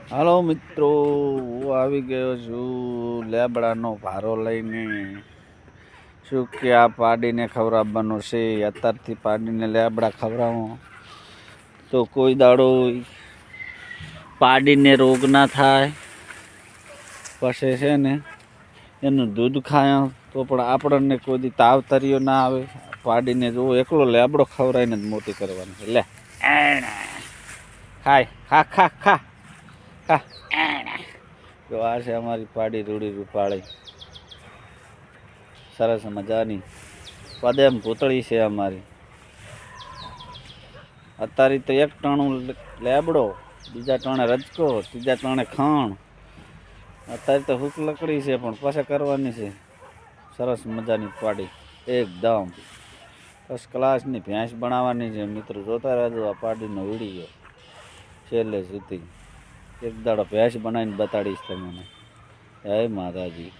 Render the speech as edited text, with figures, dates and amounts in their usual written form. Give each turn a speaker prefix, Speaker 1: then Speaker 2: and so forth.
Speaker 1: હાલો મિત્રો, હું આવી ગયો છું લેબડાનો ભારો લઈને. શું કે આ પાડીને ખવડાવવાનો છે. અત્યારથી પાડીને લેબડા ખવડાવો તો કોઈ દાડો પાડીને રોગ ના થાય. પછી છે ને એનું દૂધ ખાય તો પણ આપણને કોઈ દી તાવ તર્યો ના આવે. પાડીને જો એકલો લેબડો ખવડાવીને જ મોટી કરવાની. લે ખાય ખા ખા ખા ખા. જો આ છે અમારી પાડી રૂડી રૂપાળી, સરસ મજાની પદેમ પૂતળી છે અમારી. અત્યારે તો એક ટાણું લેબડો, બીજા ટાણે રજકો, ત્રીજા ટાણે ખાણ. અત્યારે તો હુક લકડી છે પણ પાછા કરવાની છે. સરસ મજાની પાડી એકદમ ફર્સ્ટ ક્લાસની ભેંસ બનાવવાની છે. મિત્રો જોતા રહેજો આ પાડીનો વિડીયો છેલ્લે સુધી. એક દાડો ભેંસ બનાવીને બતાડીશ તમને. જય માતાજી.